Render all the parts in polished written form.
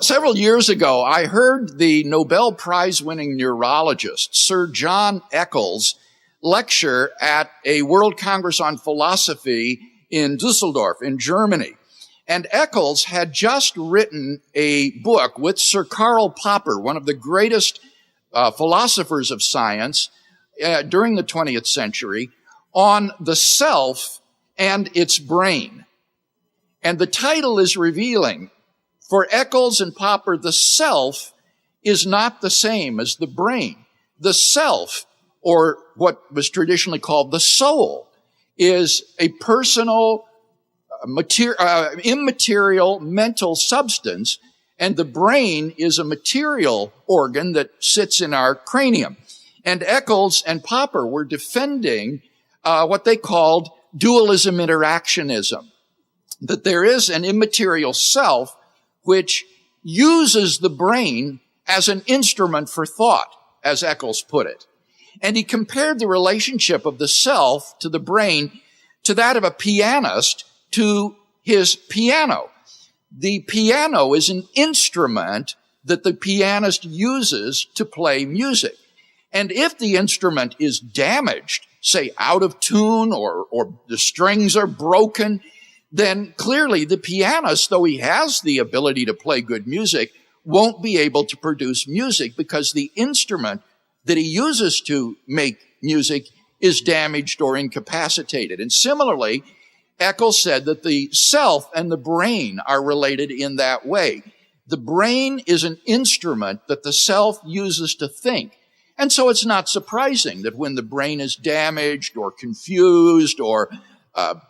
Several years ago, I heard the Nobel Prize-winning neurologist, Sir John Eccles, lecture at a World Congress on Philosophy in Dusseldorf in Germany. And Eccles had just written a book with Sir Karl Popper, one of the greatest philosophers of science during the 20th century, on the self and its brain. And the title is revealing. For Eccles and Popper, the self is not the same as the brain. The self, or what was traditionally called the soul, is a personal, immaterial mental substance, and the brain is a material organ that sits in our cranium. And Eccles and Popper were defending what they called dualism interactionism, that there is an immaterial self which uses the brain as an instrument for thought, as Eccles put it. And he compared the relationship of the self to the brain to that of a pianist to his piano. The piano is an instrument that the pianist uses to play music. And if the instrument is damaged, say out of tune or the strings are broken, then clearly the pianist, though he has the ability to play good music, won't be able to produce music because the instrument that he uses to make music is damaged or incapacitated. And similarly, Eccles said that the self and the brain are related in that way. The brain is an instrument that the self uses to think. And so it's not surprising that when the brain is damaged or confused or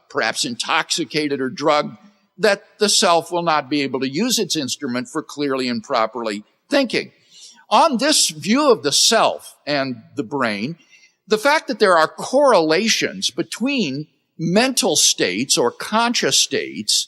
perhaps intoxicated or drugged, that the self will not be able to use its instrument for clearly and properly thinking. On this view of the self and the brain, the fact that there are correlations between mental states or conscious states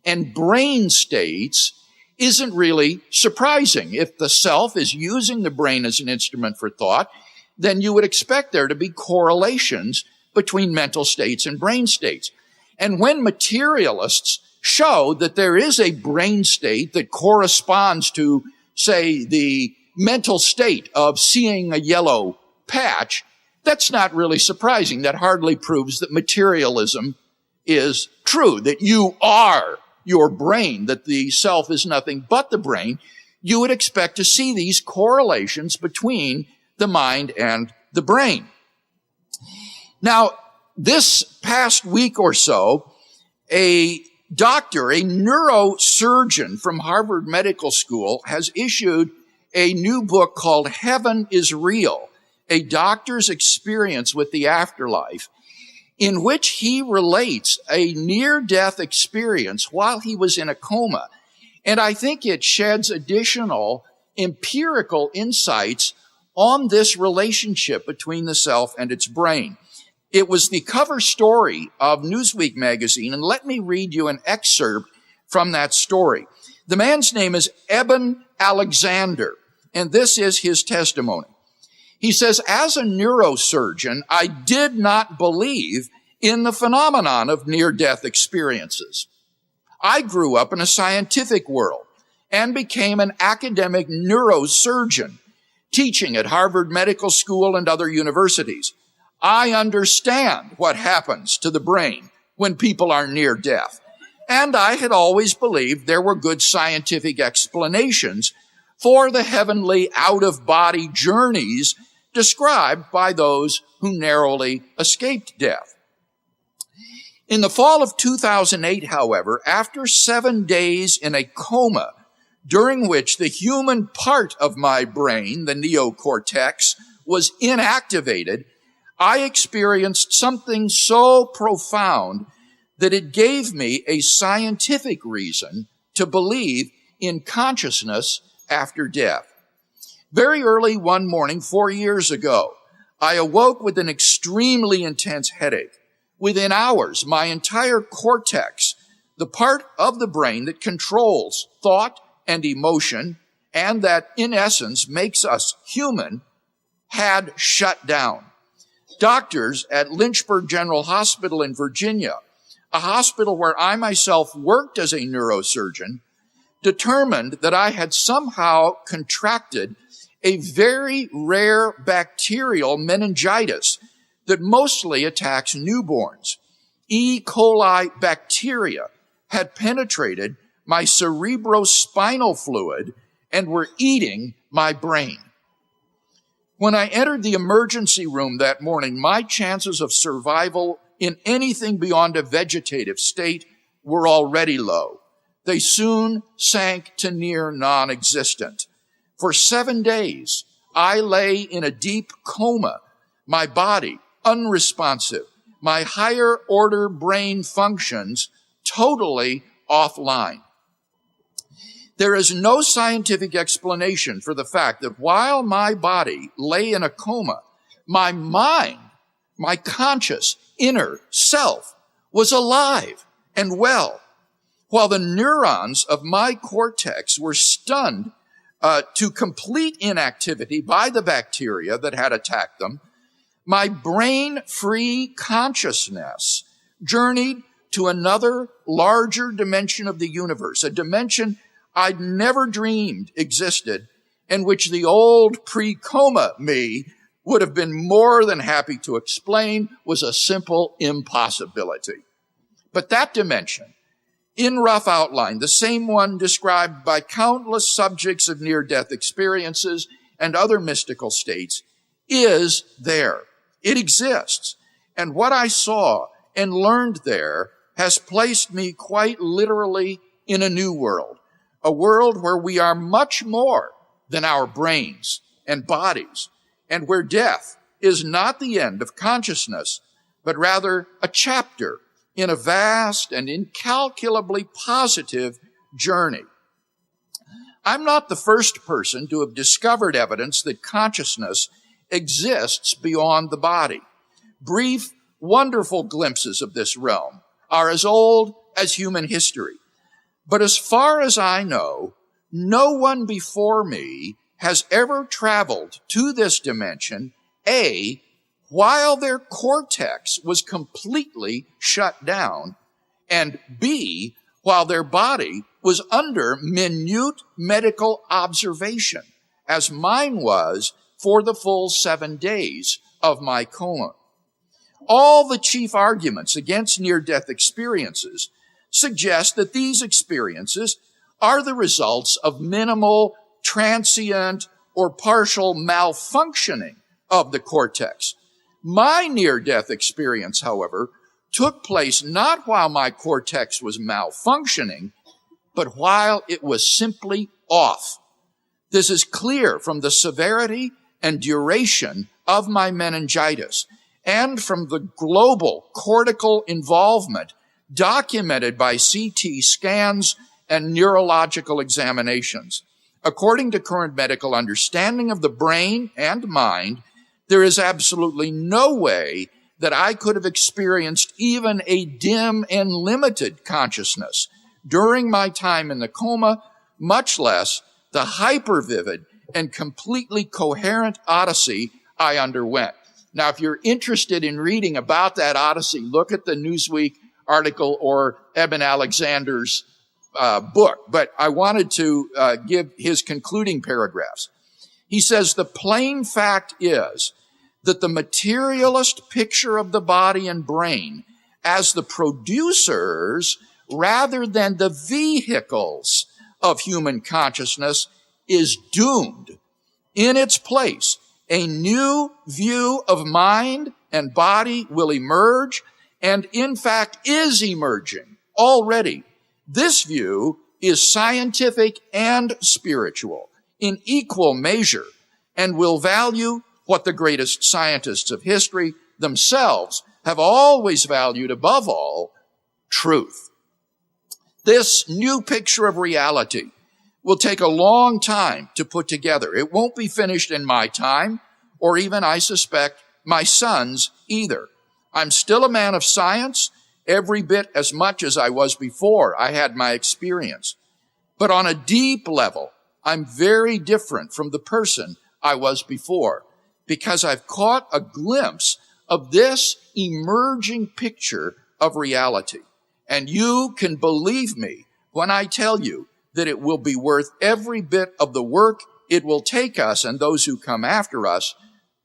and brain states isn't really surprising. If the self is using the brain as an instrument for thought, then you would expect there to be correlations between mental states and brain states. And when materialists show that there is a brain state that corresponds to, say, the mental state of seeing a yellow patch, that's not really surprising. That hardly proves that materialism is true, that you are your brain, that the self is nothing but the brain. You would expect to see these correlations between the mind and the brain. Now, this past week or so, a doctor, a neurosurgeon from Harvard Medical School has issued a new book called Heaven is Real, a doctor's experience with the afterlife, in which he relates a near-death experience while he was in a coma. And I think it sheds additional empirical insights on this relationship between the self and its brain. It was the cover story of Newsweek magazine, and let me read you an excerpt from that story. The man's name is Eben Alexander, and this is his testimony. He says, as a neurosurgeon, I did not believe in the phenomenon of near-death experiences. I grew up in a scientific world and became an academic neurosurgeon, teaching at Harvard Medical School and other universities. I understand what happens to the brain when people are near death. And I had always believed there were good scientific explanations for the heavenly out-of-body journeys described by those who narrowly escaped death. In the fall of 2008, however, after 7 days in a coma, during which the human part of my brain, the neocortex, was inactivated, I experienced something so profound that it gave me a scientific reason to believe in consciousness after death. Very early one morning, 4 years ago, I awoke with an extremely intense headache. Within hours, my entire cortex, the part of the brain that controls thought and emotion, and that in essence makes us human, had shut down. Doctors at Lynchburg General Hospital in Virginia, a hospital where I myself worked as a neurosurgeon, determined that I had somehow contracted a very rare bacterial meningitis that mostly attacks newborns. E. coli bacteria had penetrated my cerebrospinal fluid and were eating my brain. When I entered the emergency room that morning, my chances of survival in anything beyond a vegetative state were already low. They soon sank to near non-existent. For 7 days, I lay in a deep coma, my body unresponsive, my higher order brain functions totally offline. There is no scientific explanation for the fact that while my body lay in a coma, my mind, my conscious inner self, was alive and well, while the neurons of my cortex were stunned to complete inactivity by the bacteria that had attacked them. My brain-free consciousness journeyed to another larger dimension of the universe, a dimension I'd never dreamed existed, and which the old pre-coma me would have been more than happy to explain was a simple impossibility. But that dimension, in rough outline, the same one described by countless subjects of near-death experiences and other mystical states, is there. It exists. And what I saw and learned there has placed me quite literally in a new world, a world where we are much more than our brains and bodies, and where death is not the end of consciousness, but rather a chapter in a vast and incalculably positive journey. I'm not the first person to have discovered evidence that consciousness exists beyond the body. Brief, wonderful glimpses of this realm are as old as human history. But as far as I know, no one before me has ever traveled to this dimension, A, while their cortex was completely shut down, and B, while their body was under minute medical observation, as mine was for the full 7 days of my coma. All the chief arguments against near-death experiences suggest that these experiences are the results of minimal, transient, or partial malfunctioning of the cortex. My near-death experience, however, took place not while my cortex was malfunctioning, but while it was simply off. This is clear from the severity and duration of my meningitis and from the global cortical involvement documented by CT scans and neurological examinations. According to current medical understanding of the brain and mind, there is absolutely no way that I could have experienced even a dim and limited consciousness during my time in the coma, much less the hyper-vivid and completely coherent odyssey I underwent. Now, if you're interested in reading about that odyssey, look at the Newsweek article or Eben Alexander's book. But I wanted to give his concluding paragraphs. He says, the plain fact is that the materialist picture of the body and brain as the producers rather than the vehicles of human consciousness is doomed. In its place, a new view of mind and body will emerge, and in fact is emerging already. This view is scientific and spiritual in equal measure and will value what the greatest scientists of history themselves have always valued above all, truth. This new picture of reality will take a long time to put together. It won't be finished in my time, or even, I suspect, my son's either. I'm still a man of science, every bit as much as I was before I had my experience. But on a deep level, I'm very different from the person I was before, because I've caught a glimpse of this emerging picture of reality. And you can believe me when I tell you that it will be worth every bit of the work it will take us and those who come after us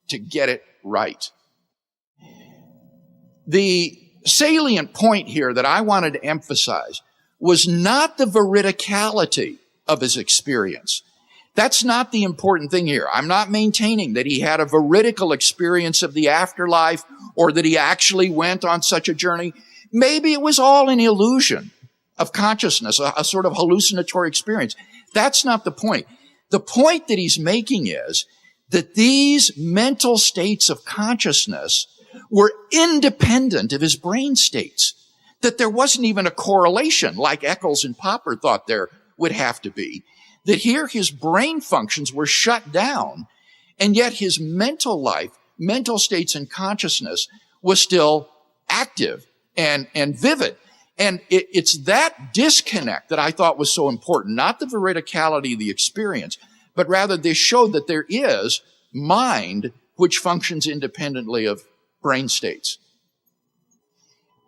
to get it right. The salient point here that I wanted to emphasize was not the veridicality of his experience. That's not the important thing here. I'm not maintaining that he had a veridical experience of the afterlife or that he actually went on such a journey. Maybe it was all an illusion of consciousness, a sort of hallucinatory experience. That's not the point. The point that he's making is that these mental states of consciousness were independent of his brain states, that there wasn't even a correlation like Eccles and Popper thought there would have to be, that here his brain functions were shut down, and yet his mental life, mental states and consciousness was still active and vivid. And it's that disconnect that I thought was so important, not the veridicality of the experience, but rather this showed that there is mind which functions independently of brain states.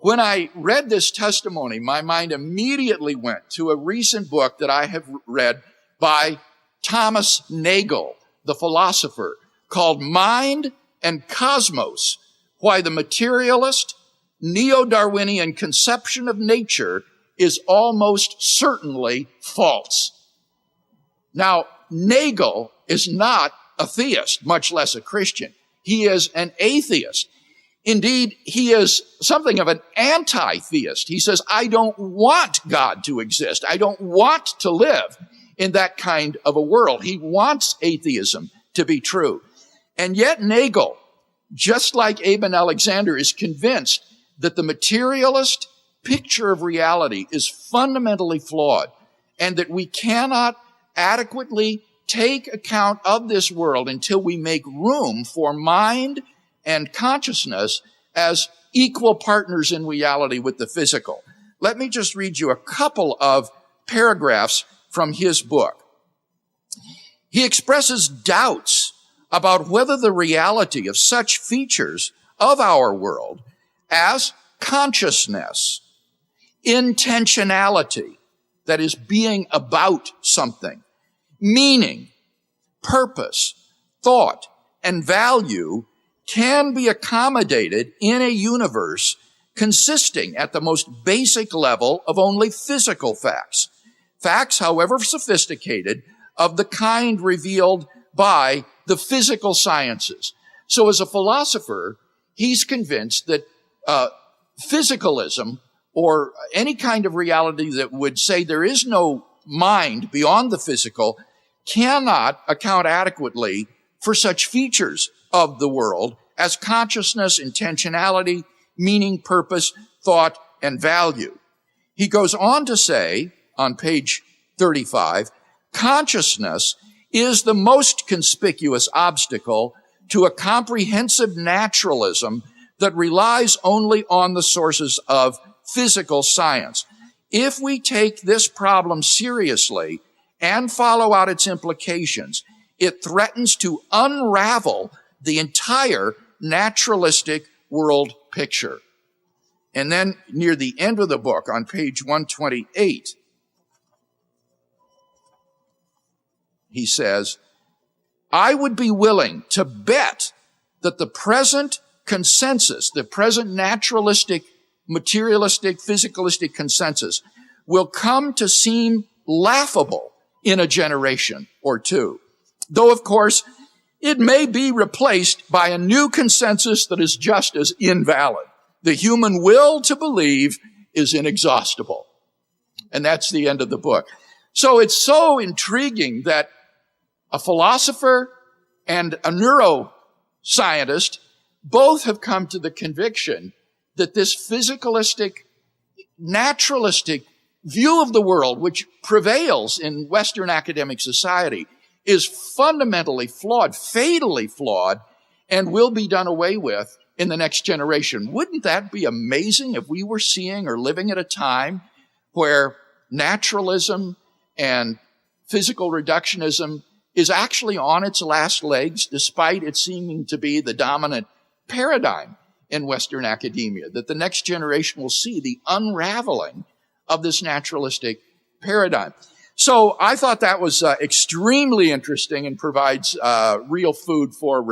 When I read this testimony, my mind immediately went to a recent book that I have read by Thomas Nagel, the philosopher, called Mind and Cosmos: Why the Materialist, Neo-Darwinian Conception of Nature is Almost Certainly False. Now, Nagel is not a theist, much less a Christian. He is an atheist. Indeed, he is something of an anti-theist. He says, I don't want God to exist. I don't want to live in that kind of a world. He wants atheism to be true. And yet Nagel, just like Eben Alexander, is convinced that the materialist picture of reality is fundamentally flawed and that we cannot adequately take account of this world until we make room for mind and consciousness as equal partners in reality with the physical. Let me just read you a couple of paragraphs from his book. He expresses doubts about whether the reality of such features of our world as consciousness, intentionality, that is being about something, meaning, purpose, thought, and value can be accommodated in a universe consisting at the most basic level of only physical facts. Facts, however sophisticated, of the kind revealed by the physical sciences. So as a philosopher, he's convinced that physicalism or any kind of reality that would say there is no mind beyond the physical cannot account adequately for such features of the world as consciousness, intentionality, meaning, purpose, thought, and value. He goes on to say on page 35, consciousness is the most conspicuous obstacle to a comprehensive naturalism that relies only on the sources of physical science. If we take this problem seriously and follow out its implications, it threatens to unravel the entire naturalistic world picture. And then near the end of the book, on page 128, he says, I would be willing to bet that the present consensus, the present naturalistic, materialistic, physicalistic consensus will come to seem laughable in a generation or two. Though, of course, it may be replaced by a new consensus that is just as invalid. The human will to believe is inexhaustible. And that's the end of the book. So it's so intriguing that a philosopher and a neuroscientist both have come to the conviction that this physicalistic, naturalistic view of the world, which prevails in Western academic society, is fundamentally flawed, fatally flawed, and will be done away with in the next generation. Wouldn't that be amazing if we were seeing or living at a time where naturalism and physical reductionism is actually on its last legs, despite it seeming to be the dominant paradigm in Western academia, that the next generation will see the unraveling of this naturalistic paradigm. So I thought that was extremely interesting and provides real food for